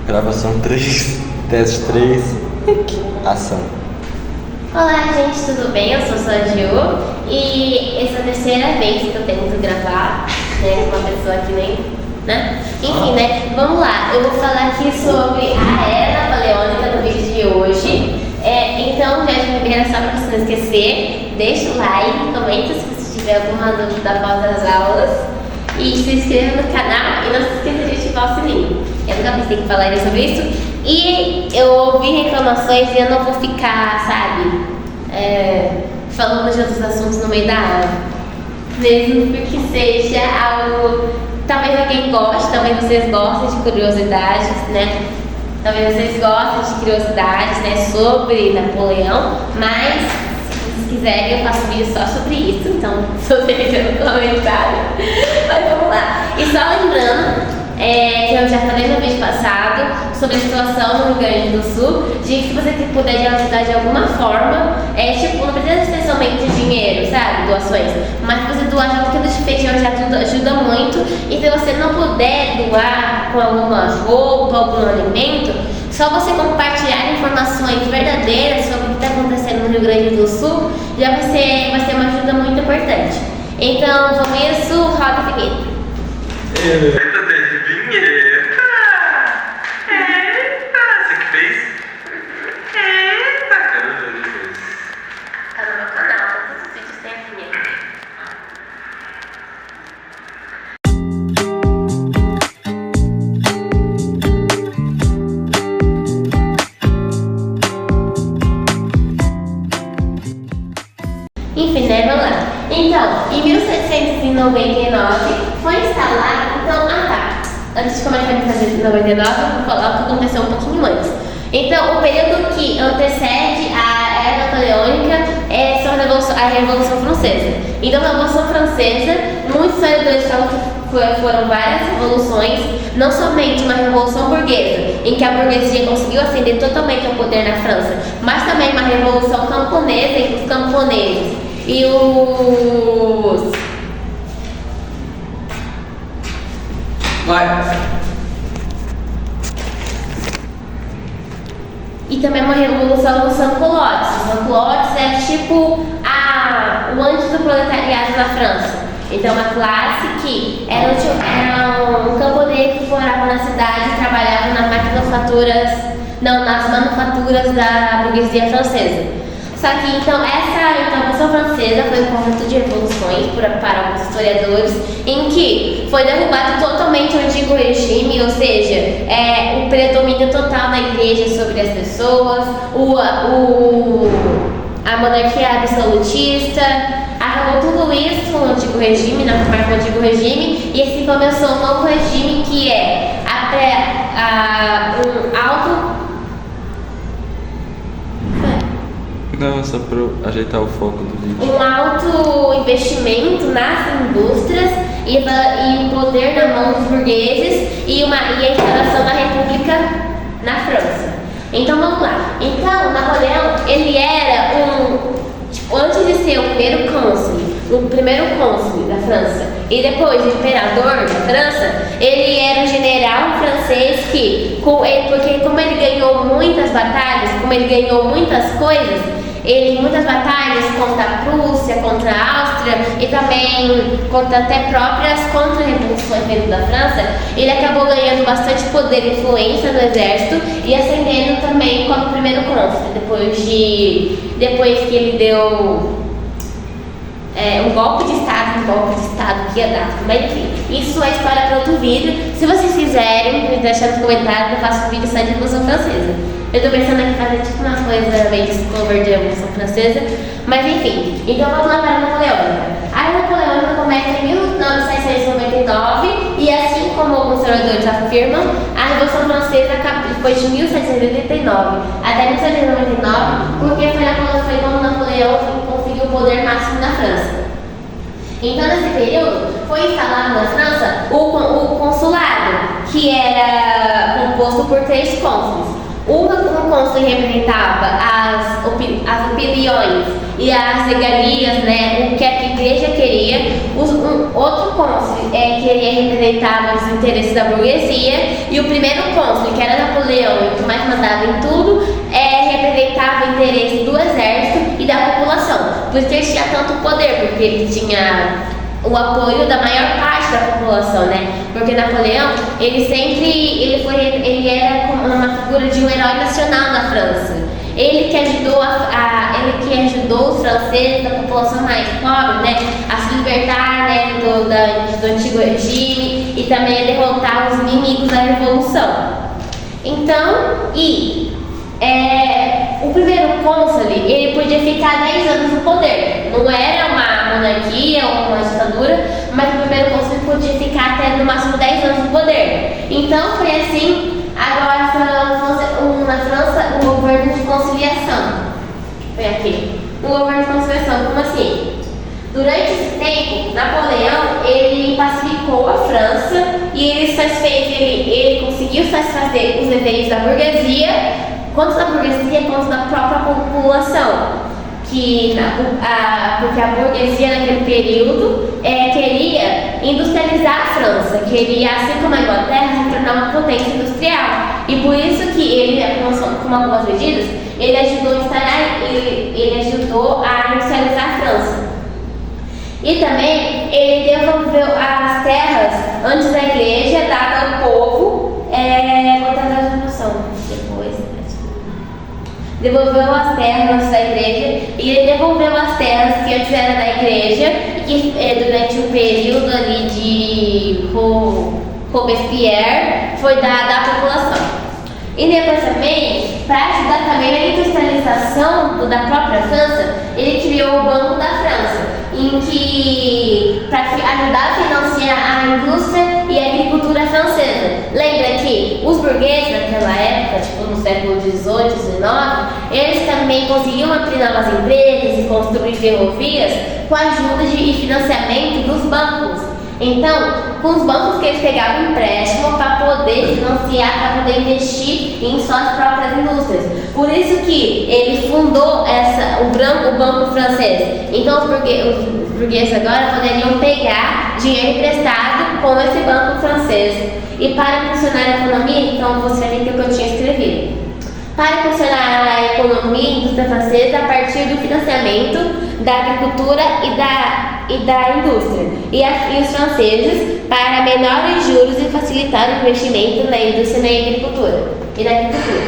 Gravação 3, teste 3, ação. Olá gente, tudo bem? Eu sou a Gil e essa é a terceira vez que eu tento gravar, né, com uma pessoa que nem, né? Enfim, né, vamos lá, eu vou falar aqui sobre a Era Napoleônica no vídeo de hoje. Então, já de primeira, só para você não esquecer, deixa o like, comenta se você tiver alguma dúvida após as aulas e se inscreva no canal e não se esqueça de ativar o sininho. Eu nunca pensei que falaria sobre isso e eu ouvi reclamações e eu não vou ficar, sabe, falando de outros assuntos no meio da aula, mesmo porque seja algo, talvez alguém goste, talvez vocês gostem de curiosidades, né? Talvez vocês gostem de curiosidades, né, sobre Napoleão, mas se vocês quiserem eu faço um vídeo só sobre isso, então se você deixar no comentário, mas vamos lá. E só lembrando que eu já falei no vídeo passado sobre a situação no Rio Grande do Sul, de que se você puder ajudar de alguma forma, tipo, não precisa ser somente dinheiro, sabe, doações, mas se você doar já um quilo de feijão já ajuda muito, e se você não puder doar com alguma roupa, algum alimento, só você compartilhar informações verdadeiras sobre o que está acontecendo no Rio Grande do Sul, já vai ser uma ajuda muito importante. Então, com isso, roda a vinheta. Você que fez? Caramba, depois. Tá no meu canal, todos os vídeos têm a vinheta. Enfim, né, vamos lá. Então, em 1799 foi instalado, antes de começar em 1799, eu vou falar o que aconteceu um pouquinho antes. Então, o período que antecede a Era Napoleônica são a Revolução Francesa. Então, a Revolução Francesa, muitos historiadores falam que foram várias revoluções, não somente uma revolução burguesa, em que a burguesia conseguiu ascender totalmente ao poder na França, mas também uma revolução camponesa, em que os camponeses e os... E também uma revolução dos sans-culottes. Os sans-culottes é tipo o antes do proletariado na França. Então, uma classe que era um camponês que morava na cidade e trabalhava nas manufaturas da burguesia francesa. Só que então a Revolução Francesa foi um conjunto de revoluções para alguns historiadores, em que foi derrubado totalmente o antigo regime, ou seja, o predomínio total da igreja sobre as pessoas, a monarquia absolutista, acabou tudo isso no antigo regime, na marca do antigo regime, e assim começou um novo regime que é Não, só para ajeitar o foco do vídeo. Um alto investimento nas indústrias e o poder na mão dos burgueses e a instalação da república na França. Então vamos lá. Então Napoleão, ele era antes de ser o primeiro cônsul da França e depois o imperador da França, ele era um general francês porque como ele ganhou muitas batalhas, como ele ganhou muitas coisas, muitas batalhas contra a Prússia, contra a Áustria e também contra até próprias contra-revoluções dentro da França, ele acabou ganhando bastante poder e influência no exército e ascendendo também como primeiro cônsul, depois que ele deu um golpe de Estado que ia dar. Mas enfim, isso é história para outro vídeo. Se vocês quiserem, me deixar nos comentários, eu faço um vídeo só de Revolução Francesa. Eu tô pensando em fazer tipo umas coisas meio discover de Revolução Francesa, mas enfim. Então vamos lá para a Napoleônica. A Napoleônica começa em 1799 e assim como alguns historiadores afirmam, a Revolução Francesa foi de 1789 até 1799, porque foi quando Napoleão conseguiu o poder máximo na França. Então, nesse período, foi instalado na França o consulado, que era composto por 3 cônsules. Um cônsul representava as opiniões e as regalias, né, o que a igreja queria. Outro cônsul representava os interesses da burguesia, e o primeiro cônsul, que era Napoleão e que mais mandava em tudo, representava o interesse do exército e da população. Por isso que ele tinha tanto poder, porque ele tinha o apoio da maior parte da população, né? Porque Napoleão, ele era como uma figura de um herói nacional na França. Ele que ajudou os franceses, a população mais pobre, né, a se libertar, né, do antigo regime, e também a derrotar os inimigos da revolução. Então, o primeiro cônsul, ele podia ficar 10 anos no poder. Não era uma monarquia ou uma ditadura, mas o primeiro cônsul podia ficar até no máximo 10 anos no poder. Então foi assim. Agora na França, um governo de conciliação. Vem aqui. Um governo de conciliação, como assim? Durante esse tempo, Napoleão, ele pacificou a França e ele conseguiu satisfazer os desejos da burguesia, quanto da burguesia quanto da própria população. Porque a burguesia naquele período queria industrializar a França, queria, assim como a Inglaterra, se tornar uma potência industrial. E por isso que ele, com algumas medidas, ele ajudou a industrializar a França. E também ele devolveu as terras antes da igreja, dada ao povo, vou tentar a resolução depois. Devolveu as terras antes da igreja, e ele devolveu as terras que antes eram da igreja, e que durante o período ali de Robespierre foi dada à população. E depois também, para ajudar também na industrialização da própria França, ele criou o Banco da França, para ajudar a financiar a indústria e a agricultura francesa. Lembra que os burgueses naquela época, tipo no século XVIII, XIX, eles também conseguiam abrir novas empresas e construir ferrovias com a ajuda e financiamento dos bancos. Então, com os bancos que eles pegavam empréstimo para poder financiar, para poder investir em suas próprias indústrias. Por isso que ele fundou o Banco Francês. Então, os burgueses agora poderiam pegar dinheiro emprestado com esse Banco Francês. E para funcionar a economia, então você vai ver o que eu tinha escrevido. Para funcionar a economia e a indústria francesa a partir do financiamento da agricultura e da indústria, e os franceses para menores juros e facilitar o investimento na indústria e na agricultura.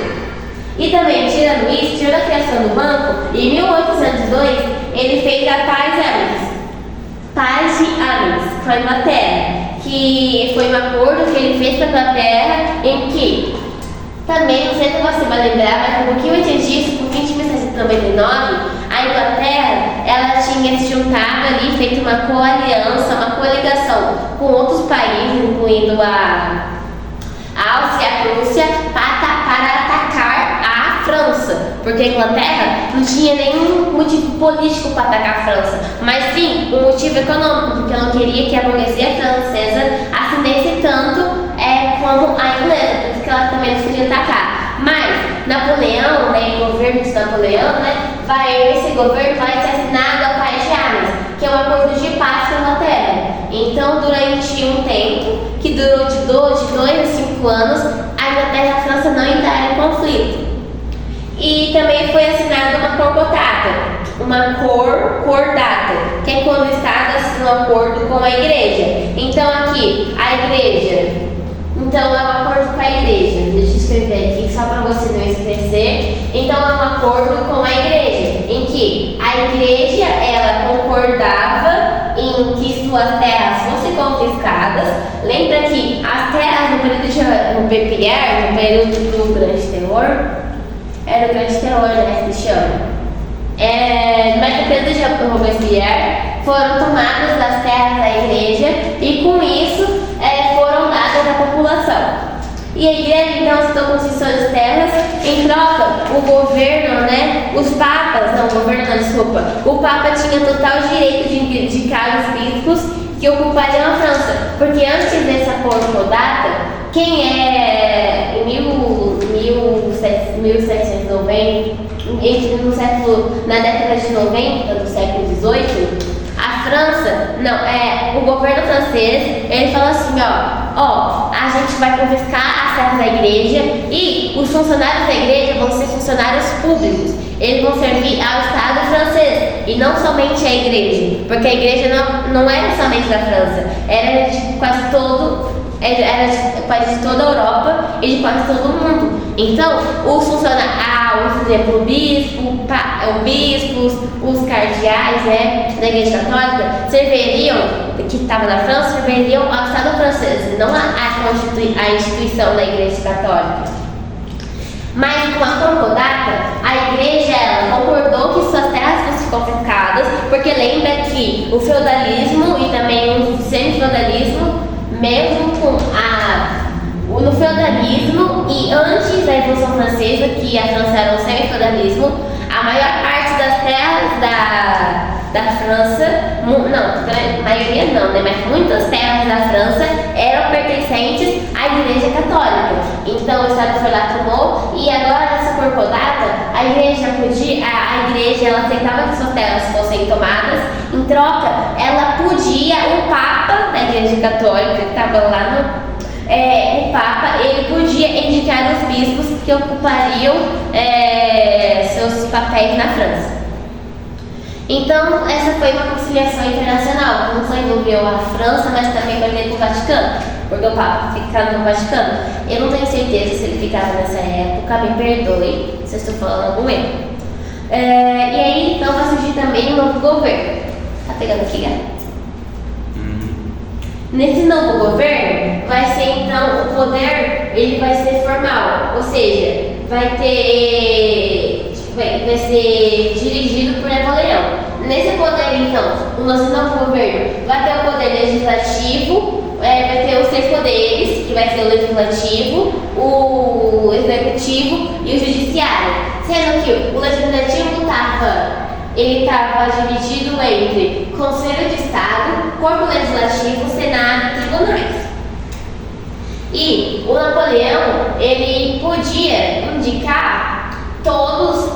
E também, tirando a criação do banco, em 1802 ele fez a Paz de Amiens com a Inglaterra, que foi um acordo que ele fez com a Inglaterra, em que também, não sei se você vai lembrar, mas um pouquinho antes disso, por 20 de 1799, a Inglaterra, ela tinha se juntado ali, feito uma coligação com outros países, incluindo a Áustria e a Prússia, para atacar a França. Porque a Inglaterra não tinha nenhum motivo político para atacar a França, mas sim um motivo econômico, porque ela não queria que a burguesia francesa ascendesse tanto como a inglesa, por isso que ela também não podia atacar. Mas Napoleão, né, o governo de Napoleão, né, esse governo vai ser assinado a Paz de Amiens, que é um acordo de paz com a Inglaterra. Então, durante um tempo, que durou de 2 a 5 anos, a Inglaterra e a França não entraram em conflito. E também foi assinada uma cordata, que é quando o Estado assina um acordo com a igreja. Então aqui, a igreja, então é um acordo com a igreja, deixa eu escrever aqui só para você não esquecer. Então é um acordo com a igreja, em que a igreja, ela concordava em que suas terras fossem confiscadas. Lembra que as terras no período do Grande Terror, era o Grande Terror, né, que se chama. Mas no período de Robespierre foram tomadas das terras da igreja e com isso foram dadas à população. E a igreja então se tomou suas terras, em troca o governo, né, o Papa tinha total direito de indicar os bispos que ocupariam a França, porque antes dessa cordata, em 1700 1790, na década de 90 do século XVIII, a França, o governo francês, ele falou assim, a gente vai confiscar as terras da igreja e os funcionários da igreja vão ser funcionários públicos. Eles vão servir ao Estado francês e não somente à igreja, porque a igreja não era somente da França, era de quase de toda a Europa e de quase todo o mundo. Então, os funcionários, por exemplo, bispos, os cardeais, né, da Igreja Católica, que estava na França, serviriam ao Estado francês, não a instituição da Igreja Católica. Mas com a concordata, a igreja concordou que suas terras fossem confiscadas, porque lembra que o feudalismo e também o semi-feudalismo, mesmo no feudalismo e antes da Revolução Francesa, que a França era um semi-feudalismo, a maior parte das terras da França, maioria não, né, mas muitas terras da França eram pertencentes à Igreja Católica. Então o Estado foi lá, tomou, e agora nessa corcodata, a igreja ela aceitava que suas terras fossem tomadas, em troca, ela podia, o Papa da Igreja Católica, que estava lá o Papa, ele podia indicar os bispos que ocupariam seus papéis na França. Então, essa foi uma conciliação internacional, não só envolveu a França, mas também vai ver com o Vaticano, porque o Papa ficava no Vaticano. Eu não tenho certeza se ele ficava nessa época, me perdoe se eu estou falando algum erro. E aí, então, vai surgir também um novo governo. Tá pegando aqui, galera? Nesse novo governo, vai ser então, o poder, ele vai ser formal, ou seja, vai ser dirigido por Napoleão. Nesse poder, então, o nosso novo governo vai ter o poder legislativo, vai ter os 3 poderes, que vai ser o legislativo, o executivo e o judiciário. Sendo que o legislativo estava dividido entre Conselho de Estado, Corpo Legislativo, Senado e Tribunais. E o Napoleão, ele podia indicar todos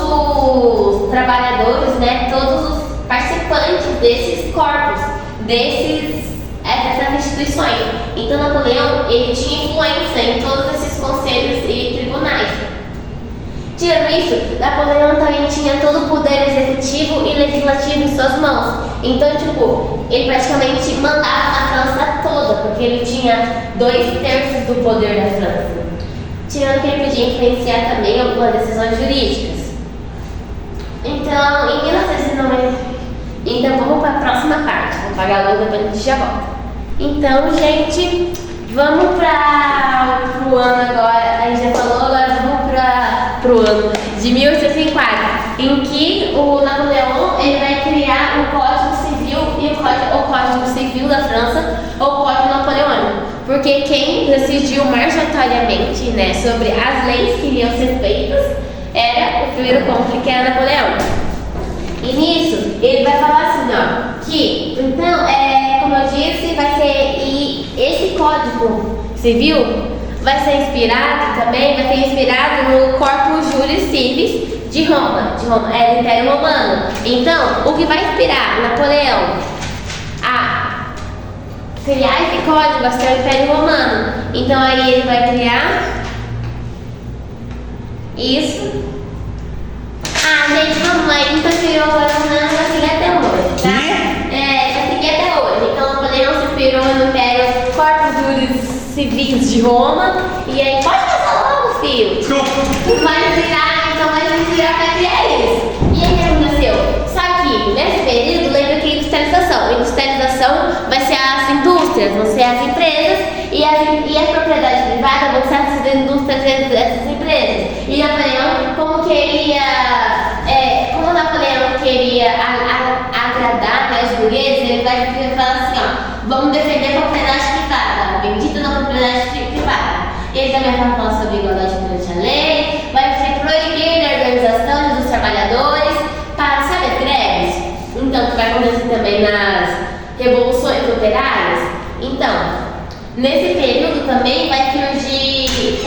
os trabalhadores, né, todos os participantes desses corpos, dessas instituições. Então Napoleão, ele tinha influência em todos esses conselhos e tribunais. Tirando isso, Napoleão também tinha todo o poder executivo e legislativo em suas mãos. Então, ele praticamente mandava na França toda, porque ele tinha 2/3 do poder da França. Tirando que ele podia influenciar também algumas decisões jurídicas. Então, em 1990... Então, vamos para a próxima parte. Vou pagar a luz, depois a gente já volta. Então, gente, vamos para o ano agora. A gente já falou, agora vamos para o ano de 1804, em que o Napoleão, ele vai criar o Código Civil e o Código Civil da França, ou o Código Napoleônico. Porque quem decidiu marchatoriamente, né, sobre as leis que iriam ser feitas era o primeiro cônsul, que era Napoleão. E nisso, ele vai falar assim, que, então, como eu disse, vai ser, e esse Código Civil vai ser inspirado no Corpus Juris Civis de Roma, do Império Romano. Então, o que vai inspirar Napoleão a criar esse código vai ser o Império Romano. Então, aí ele vai criar isso. Gente, vamos lá, ele tá criou agora vai seguir até hoje, tá? Vai seguir até hoje. Então, Napoleão se inspirou no Império Corpus Juris Civis de Roma. E aí, pode passar logo, filho. Vai inspirar pra criar isso. E aí, o que aconteceu? Só que, nesse período, lembra que a industrialização. Industrialização vai ser as indústrias, vão ser as empresas. E a propriedade privada vão ser as indústrias dessas empresas. E Napoleão, como Napoleão queria agradar mais os burgueses, ele vai falar assim, vamos defender a propriedade privada, bendita na propriedade privada. Ele também vai falar sobre igualdade perante a lei, vai proibir a organização dos trabalhadores para, as greves? Então, que vai acontecer também nas revoluções operárias. Então, nesse período também vai surgir,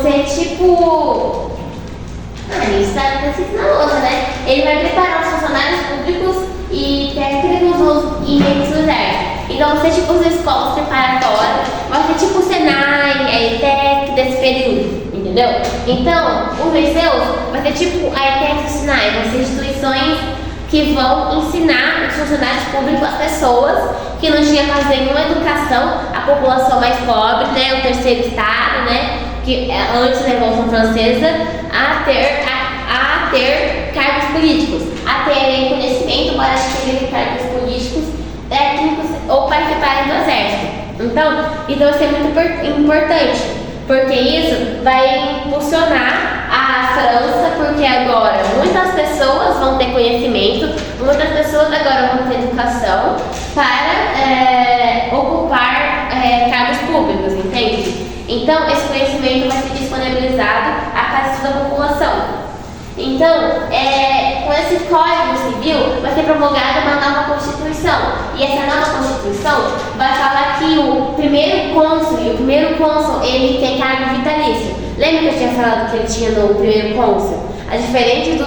ser tipo... isso tá assim na outra, né? Ele vai preparar os funcionários públicos e técnicos e meios do exército. Então, vai ser tipo as escolas preparatórias, vai ser tipo o Senai, a ETEC desse período, entendeu? Então, os liceus vai ser tipo a ETEC e o Senai, vão ser instituições que vão ensinar os funcionários públicos, as pessoas que não tinham quase nenhuma educação, a população mais pobre, né, o terceiro estado, né, que antes da Revolução Francesa, a ter cargos políticos, a terem conhecimento para adquirir cargos políticos, técnicos ou participarem do exército. Então, isso vai ser muito importante, porque isso vai impulsionar a França, porque agora muitas pessoas vão ter conhecimento, muitas pessoas agora vão ter educação para ocupar cargos públicos, entende? Então, esse conhecimento vai ser disponibilizado a cada da população. Então, com esse Código Civil, vai ser promulgada uma nova Constituição. E essa nova Constituição vai falar que o primeiro cônsul, ele tem cargo vitalício. Lembra que eu tinha falado que ele tinha no primeiro cônsul? A diferente do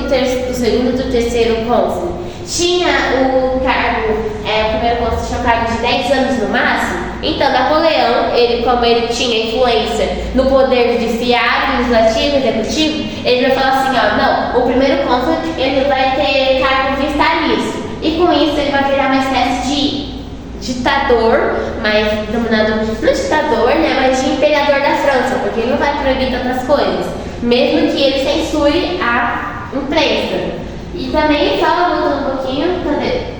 segundo e do terceiro cônsul. Tinha o primeiro cônsul tinha um cargo de 10 anos no máximo. Então, Napoleão, como ele tinha influência no poder judiciário, legislativo, executivo, ele vai falar assim, não, o primeiro cônsul ele vai ter cargo vitalício. E com isso ele vai virar uma espécie de ditador, mas dominador, não ditador, né, mas de imperador da França, porque ele não vai proibir tantas coisas, mesmo que ele censure a imprensa. E também fala voltando um pouquinho, cadê?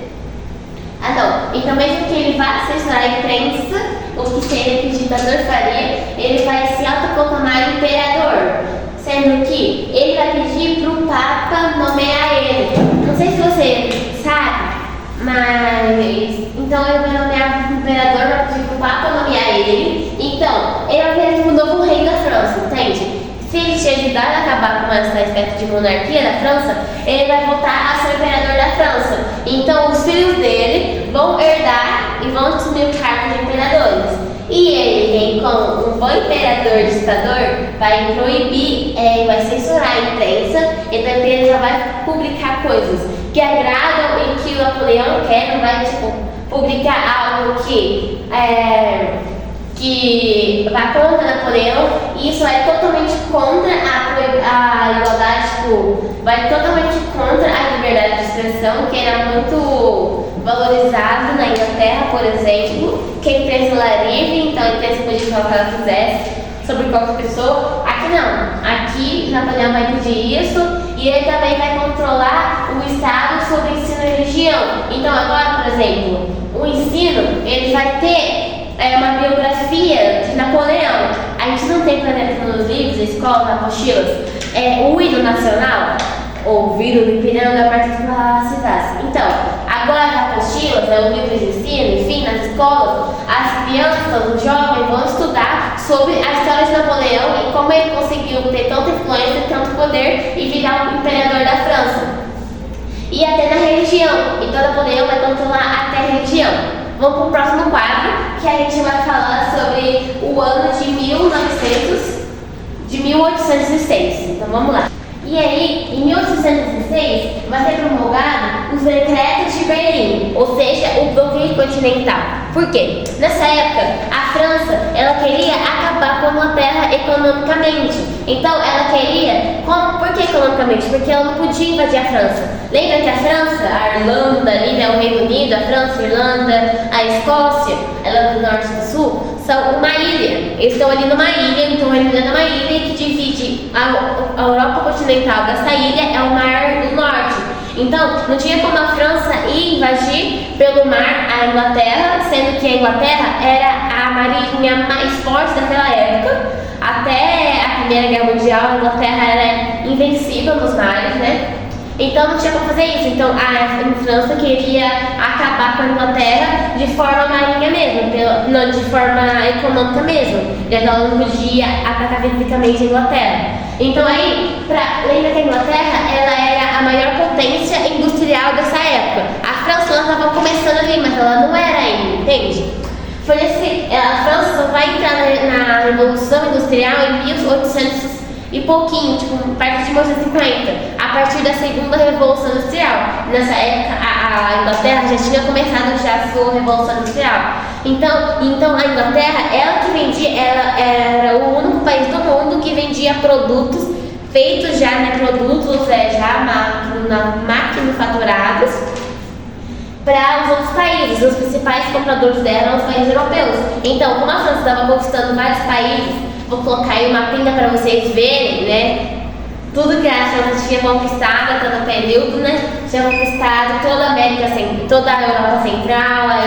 E também que ele vai censurar a imprensa, o que seria que o ditador faria, ele vai se autoproclamar imperador, sendo que ele vai pedir para o Papa nomear ele. Não sei se você sabe, mas então ele vai nomear o imperador, vai pedir para o Papa nomear ele. Então, ele vai ser o novo rei da França, entende? Se ele te ajudar a acabar com essa espécie de monarquia da França, ele vai voltar a ser o imperador da França. Então, os filhos dele vão herdar e vão assumir o cargo de imperadores. E ele, como um bom imperador ditador, vai proibir, vai censurar a imprensa, e também ele já vai publicar coisas que agradam e que o Napoleão quer, não vai publicar algo que vai contra Napoleão, e isso vai totalmente contra a igualdade, vai totalmente contra a liberdade de expressão, que era muito valorizado na Inglaterra, por exemplo, que a empresa era livre, então a empresa podia falar o que ela quisesse sobre qualquer pessoa. Aqui não, aqui Napoleão vai pedir isso, e ele também vai controlar o Estado sobre ensino e religião. Então agora, por exemplo, o ensino, ele vai ter uma biografia de Napoleão. A gente não tem, por exemplo, nos livros, escolas, apostilas, o hino nacional, ou o hino do Imperial da parte das cidades. Então, agora as apostilas, o livro de ensino, enfim, nas escolas, as crianças, os jovens vão estudar sobre a história de Napoleão e como ele conseguiu ter tanta influência, tanto poder e virar o imperador da França. E até na religião. Então, Napoleão vai controlar até a religião. Vamos para o próximo quadro, que a gente vai falar sobre o ano de 1806. Então vamos lá. E aí, em 1806, vai ser promulgado os decretos de Berlim, ou seja, o bloqueio continental. Por quê? Nessa época, a França, ela queria acabar com a Inglaterra economicamente. Então, ela queria... Por que economicamente? Porque ela não podia invadir a França. Lembra que a França, a Irlanda, ali, né, o Reino Unido, a França, a Irlanda, a Escócia, ela do norte e do sul, são uma ilha. Eles estão ali numa ilha, então ele é uma ilha que divide a Europa continental dessa ilha, é o Mar do Norte. Então, não tinha como a França ir invadir pelo mar a Inglaterra, sendo que a Inglaterra era a marinha mais forte daquela época. Até a Primeira Guerra Mundial, a Inglaterra era invencível nos mares, né? Então não tinha como fazer isso. Então a França queria acabar com a Inglaterra de forma marinha mesmo, não de forma econômica mesmo. Ela não podia atacar fisicamente a Inglaterra. Então aí, lembra que a Inglaterra ela era a maior potência industrial dessa época. A França estava começando ali, mas ela não era ainda, entende? Foi assim, a França só vai entrar na Revolução Industrial em 1860. e pouquinho, tipo, perto de 1950, a partir da segunda Revolução Industrial. Nessa época, a Inglaterra já tinha começado já a sua Revolução Industrial. Então a Inglaterra, ela que vendia, ela era o único país do mundo que vendia produtos feitos já, né, produtos já maquinufaturados para os outros países. Os principais compradores dela eram os países europeus. Então, como a França estava conquistando vários países, vou colocar aí uma pinta para vocês verem, né? Tudo que a França tinha conquistado até no período, né? Tinha conquistado toda a América, toda a Europa Central, a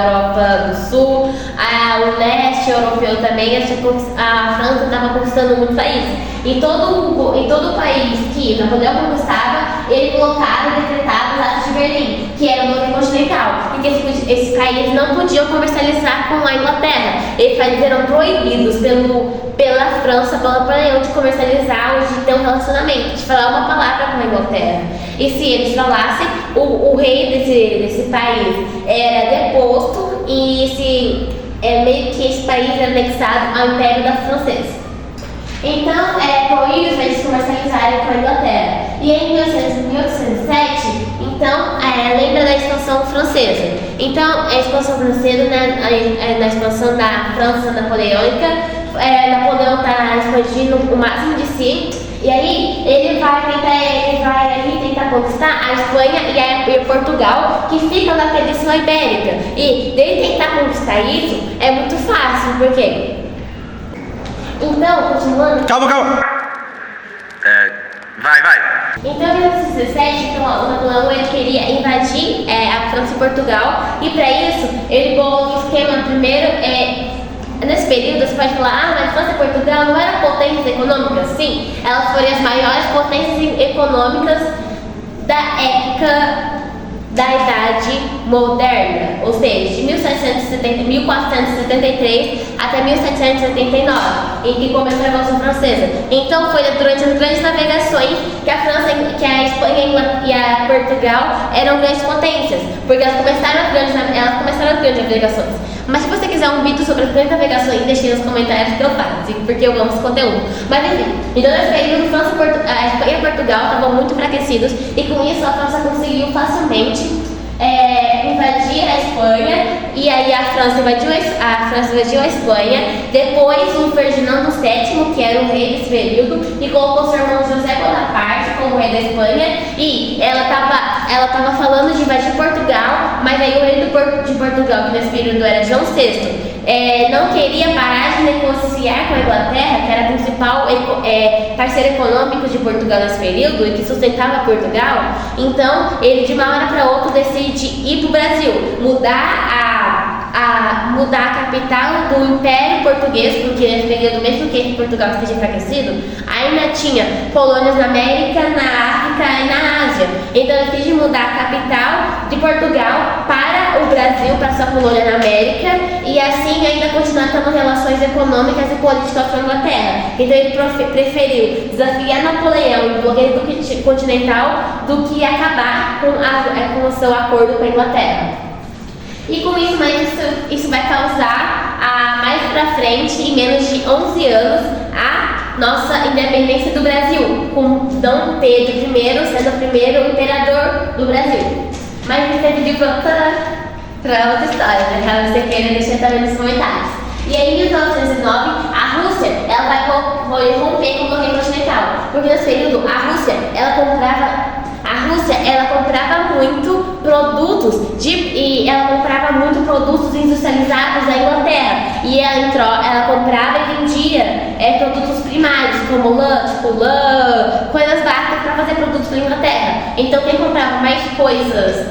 Europa do Sul, o leste europeu também. A França estava conquistando muitos países. E todo o país que Napoleão conquistava, ele colocava e decretava os Atos de Berlim, que era o bloqueio continental, porque esses países não podiam comercializar com a Inglaterra. Eles eram proibidos pela França, pelo Napoleão, de comercializar ou de ter um relacionamento, de falar uma palavra com a Inglaterra. E se eles falassem, o rei desse país era deposto e meio que esse país era anexado ao Império da Francesa. Então, com isso, eles comercializaram com a Inglaterra. E em 1807, então, lembra da expansão francesa. Então, a expansão francesa, na expansão da França napoleônica, Napoleão está expandindo o máximo de si. E aí, ele vai tentar conquistar a Espanha e Portugal, que ficam na Península Ibérica. E dele tentar conquistar isso é muito fácil, porque... Então, continuando... Calma! Vai. Então, em 1917, o Napoleão ele queria invadir a França e Portugal, e para isso, ele bolou um esquema primeiro... Nesse período, você pode falar, mas França e Portugal não eram potências econômicas? Sim, elas foram as maiores potências econômicas da época da Idade Moderna, ou seja, de 1473 até 1789, em que começou a Revolução Francesa. Então, foi durante as grandes navegações que a Espanha e a Portugal eram grandes potências, porque elas começaram as grandes navegações. Mas se você quiser um vídeo sobre as grandes navegações, deixe nos comentários que eu faço, porque eu amo esse conteúdo. Mas enfim, então nesse período, a Espanha e Portugal estavam muito enfraquecidos, e com isso a França conseguiu facilmente invadir a Espanha, e aí a França invadiu a Espanha. Depois o Ferdinando VII, que era o rei desse período, e colocou seu irmão José Bonaparte como rei da Espanha, e ela tava falando de invadir Portugal, mas aí o rei de Portugal, que nesse período era João VI, não queria parar de negociar com a Inglaterra, que era o principal parceiro econômico de Portugal nesse período e que sustentava Portugal. Então ele de uma hora para outra decide ir para o Brasil, mudar a capital do Império Português, porque nesse período, mesmo que Portugal esteja enfraquecido, ainda tinha colônias na América, na África e na Ásia. Então ele decide mudar a capital de Portugal para o Brasil, para sua colônia na América, e assim ainda continuar tendo relações econômicas e políticas com a Inglaterra. Então ele preferiu desafiar Napoleão e o bloqueio continental do que acabar com o seu acordo com a Inglaterra. E com isso, isso vai causar, mais pra frente, em menos de 11 anos, a nossa independência do Brasil, com Dom Pedro I sendo o primeiro imperador do Brasil. Mas isso é vídeo pra outra história, né? Caso você queira, deixa também nos comentários. E aí, em 1909, a Rússia vai romper com o bloqueio continental, porque nesse período a Rússia comprava muito produtos industrializados da Inglaterra, e ela comprava e vendia produtos primários como lã, coisas básicas para fazer produtos para a Inglaterra. Então quem comprava mais coisas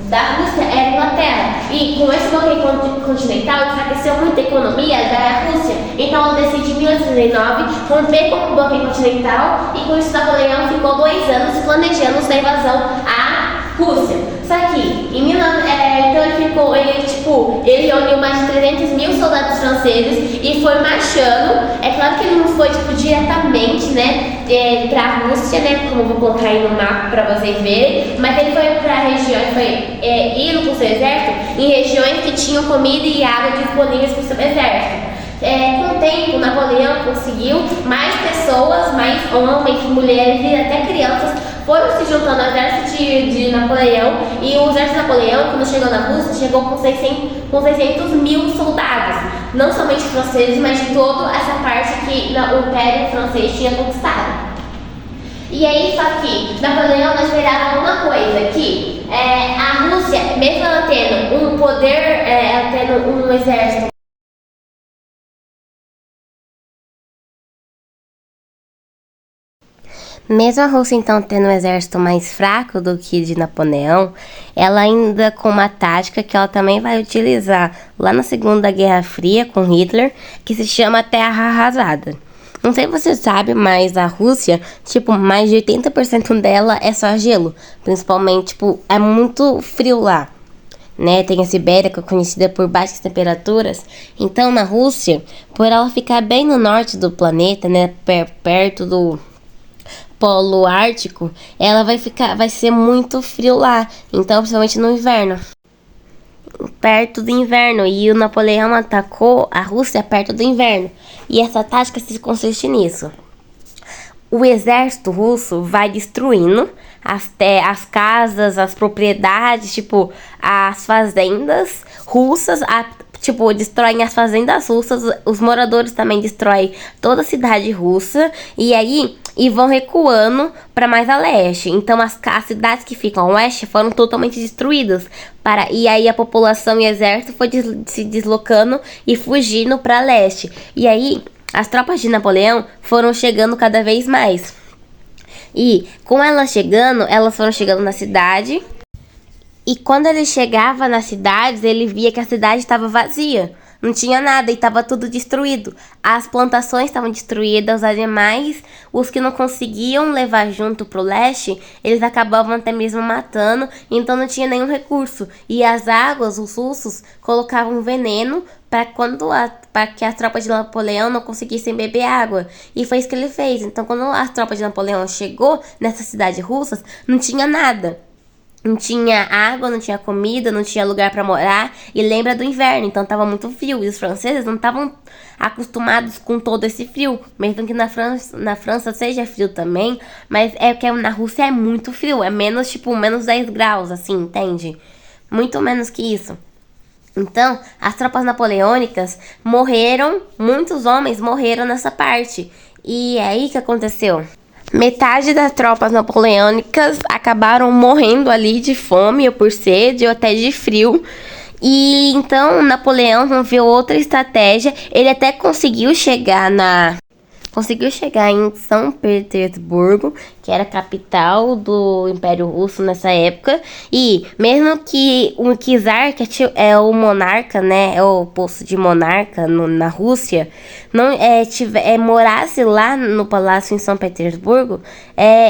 da Rússia era a Inglaterra, e com esse bloqueio continental enfraqueceu muito a economia da Rússia. Então ela decide em 1809 romper com o bloqueio continental, e com isso Napoleão ficou 2 anos planejando sua invasão à Rússia. Só que então ele reuniu mais de 300 mil soldados franceses e foi marchando. É claro que ele não foi diretamente, né, para a Rússia, né, como eu vou colocar aí no mapa para vocês verem, mas ele foi para regiões, indo com o seu exército em regiões que tinham comida e água disponíveis para o seu exército. Com o tempo, Napoleão conseguiu mais pessoas, mais homens, mulheres e até crianças foram se juntando ao exército de Napoleão. E o exército de Napoleão, quando chegou na Rússia, chegou com 600 mil soldados, não somente franceses, mas de toda essa parte que o Império Francês tinha conquistado. E aí, só que Napoleão não esperava uma coisa, que a Rússia, mesmo ela tendo um poder, ela tendo um exército. Mesmo a Rússia, então, tendo um exército mais fraco do que de Napoleão, ela ainda com uma tática que ela também vai utilizar lá na Segunda Guerra Fria com Hitler, que se chama Terra Arrasada. Não sei se você sabe, mas a Rússia, tipo, mais de 80% dela é só gelo. Principalmente, tipo, é muito frio lá, né? Tem a Sibéria, que é conhecida por baixas temperaturas. Então, na Rússia, por ela ficar bem no norte do planeta, né? Perto do Polo Ártico, ela vai ser muito frio lá. Então, principalmente no inverno. Perto do inverno, e o Napoleão atacou a Rússia perto do inverno, e essa tática se consiste nisso: o exército russo vai destruindo as casas, as propriedades, tipo, as fazendas russas, tipo, destroem as fazendas russas, os moradores também destroem toda a cidade russa, e vão recuando para mais a leste. Então as cidades que ficam ao oeste foram totalmente destruídas. E aí a população e o exército foi se deslocando e fugindo para leste. E aí as tropas de Napoleão foram chegando cada vez mais. E com elas foram chegando na cidade. E quando ele chegava nas cidades, ele via que a cidade estava vazia. Não tinha nada e estava tudo destruído. As plantações estavam destruídas, os animais, os que não conseguiam levar junto pro leste, eles acabavam até mesmo matando, então não tinha nenhum recurso. E as águas, os russos, colocavam veneno para que as tropas de Napoleão não conseguissem beber água. E foi isso que ele fez. Então, quando as tropas de Napoleão chegou nessas cidades russas, não tinha nada. Não tinha água, não tinha comida, não tinha lugar para morar. E lembra do inverno, então tava muito frio. E os franceses não estavam acostumados com todo esse frio. Mesmo que na França seja frio também. Mas é que na Rússia é muito frio. É menos 10 graus, assim, entende? Muito menos que isso. Então, as tropas napoleônicas morreram. Muitos homens morreram nessa parte. E é aí que aconteceu. Metade das tropas napoleônicas acabaram morrendo ali de fome ou por sede ou até de frio. E então Napoleão não viu outra estratégia. Ele até conseguiu chegar em São Petersburgo, que era a capital do Império Russo nessa época. E mesmo que o czar, que é o monarca, né, é o posto de monarca na Rússia, não morasse lá no palácio em São Petersburgo,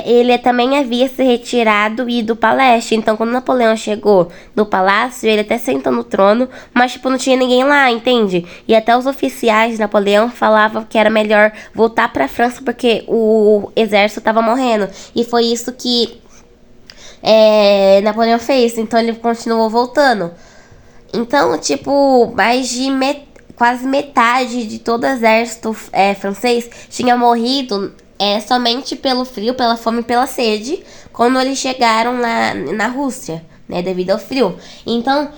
ele também havia se retirado e ido para leste. Então, quando Napoleão chegou no palácio, ele até sentou no trono, mas não tinha ninguém lá, entende? E até os oficiais de Napoleão falavam que era melhor voltar para a França porque o exército estava morrendo. E foi isso que Napoleão fez. Então ele continuou voltando. Então, quase metade de todo o exército francês tinha morrido somente pelo frio, pela fome e pela sede, quando eles chegaram lá na Rússia, né, devido ao frio. Então,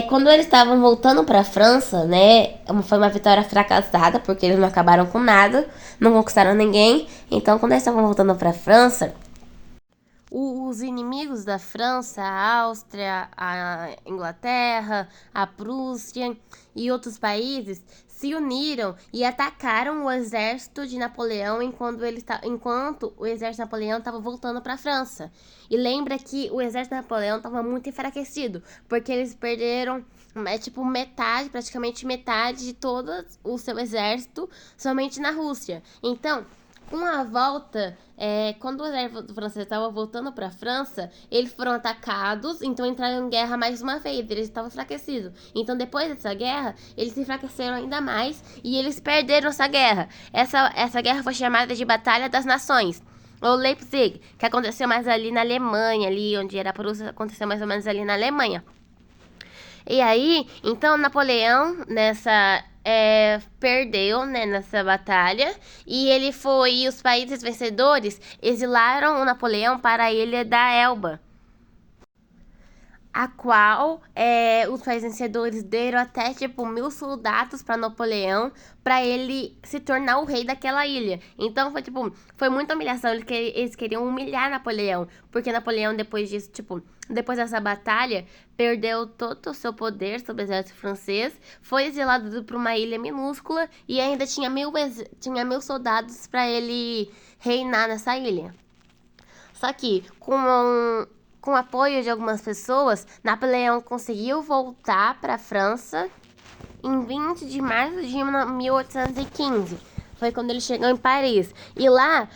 quando eles estavam voltando para a França, né, foi uma vitória fracassada, porque eles não acabaram com nada, não conquistaram ninguém. Então, quando eles estavam voltando para a França, os inimigos da França, a Áustria, a Inglaterra, a Prússia e outros países se uniram e atacaram o exército de Napoleão enquanto o exército de Napoleão estava voltando para a França. E lembra que o exército de Napoleão estava muito enfraquecido, porque eles perderam praticamente metade de todo o seu exército somente na Rússia. Então, com a volta, quando o exército francês estava voltando para a França, eles foram atacados, então entraram em guerra mais uma vez, eles estavam enfraquecidos. Então, depois dessa guerra, eles se enfraqueceram ainda mais e eles perderam essa guerra. Essa guerra foi chamada de Batalha das Nações, ou Leipzig, que aconteceu mais ali na Alemanha, ali onde era a Prússia, aconteceu mais ou menos ali na Alemanha. E aí, então, Napoleão, perdeu, né, nessa batalha, e os países vencedores exilaram o Napoleão para a ilha da Elba, a qual os países vencedores deram até, tipo, 1000 soldados para Napoleão, para ele se tornar o rei daquela ilha. Então, foi muita humilhação, eles queriam humilhar Napoleão, porque Napoleão, depois disso, tipo, depois dessa batalha, perdeu todo o seu poder sobre o exército francês, foi exilado para uma ilha minúscula e ainda tinha 1000 soldados para ele reinar nessa ilha. Só que, com o apoio de algumas pessoas, Napoleão conseguiu voltar para a França em 20 de março de 1815. Foi quando ele chegou em Paris. E lá,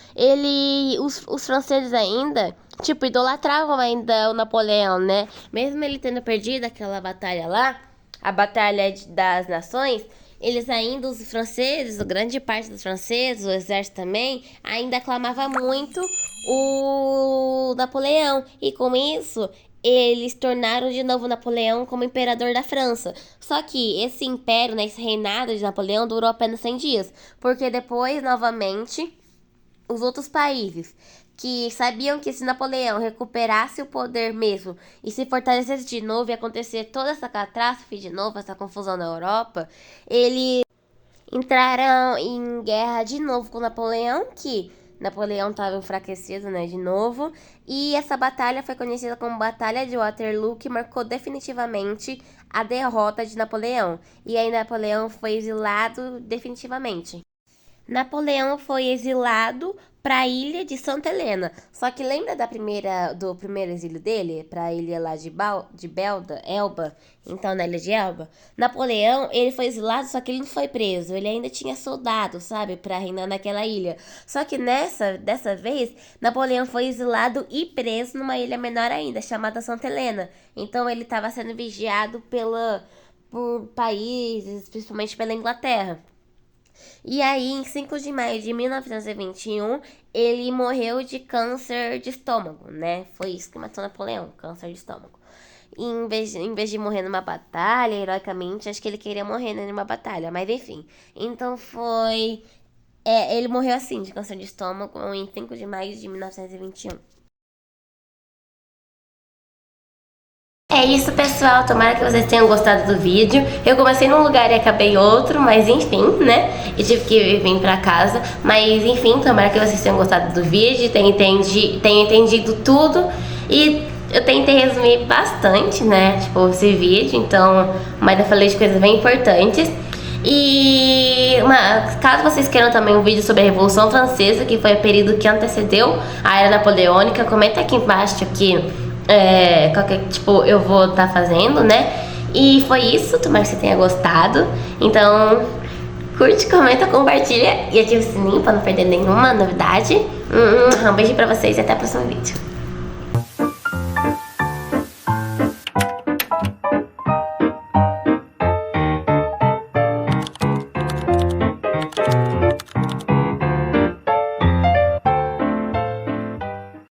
os franceses ainda, tipo, idolatravam ainda o Napoleão, né? Mesmo ele tendo perdido aquela batalha lá, a Batalha das Nações, eles ainda, os franceses, grande parte dos franceses, o exército também, ainda aclamava muito o Napoleão. E com isso, eles tornaram de novo Napoleão como imperador da França. Só que esse império, né, esse reinado de Napoleão durou apenas 100 dias. Porque depois, novamente, os outros países que sabiam que se Napoleão recuperasse o poder mesmo e se fortalecesse de novo e acontecer toda essa catástrofe de novo, essa confusão na Europa, eles entraram em guerra de novo com Napoleão, que Napoleão estava enfraquecido, né, de novo. E essa batalha foi conhecida como Batalha de Waterloo, que marcou definitivamente a derrota de Napoleão. E aí Napoleão foi exilado definitivamente. Napoleão foi exilado para a ilha de Santa Helena. Só que lembra do primeiro exílio dele para a ilha lá de Elba? Então, na ilha de Elba, Napoleão, ele foi exilado, só que ele não foi preso. Ele ainda tinha soldados, sabe, para reinar naquela ilha. Só que dessa vez, Napoleão foi exilado e preso numa ilha menor ainda, chamada Santa Helena. Então, ele estava sendo vigiado por países, principalmente pela Inglaterra. E aí, em 5 de maio de 1921, ele morreu de câncer de estômago, né? Foi isso que matou Napoleão, câncer de estômago. E em vez de morrer numa batalha, heroicamente, acho que ele queria morrer numa batalha, mas enfim. Então ele morreu assim, de câncer de estômago, em 5 de maio de 1921. É isso, pessoal. Tomara que vocês tenham gostado do vídeo. Eu comecei num lugar e acabei em outro, mas enfim, né? E tive que vir pra casa. Mas enfim, tomara que vocês tenham gostado do vídeo, tenham entendido tudo. E eu tentei resumir bastante, né? Tipo, esse vídeo. Então, mas eu falei de coisas bem importantes. E caso vocês queiram também um vídeo sobre a Revolução Francesa, que foi o período que antecedeu a Era Napoleônica, comenta aqui embaixo que eu vou estar fazendo, né? E foi isso, tomara que você tenha gostado. Então, curte, comenta, compartilha e ativa o sininho para não perder nenhuma novidade. Um beijo pra vocês e até o próximo vídeo.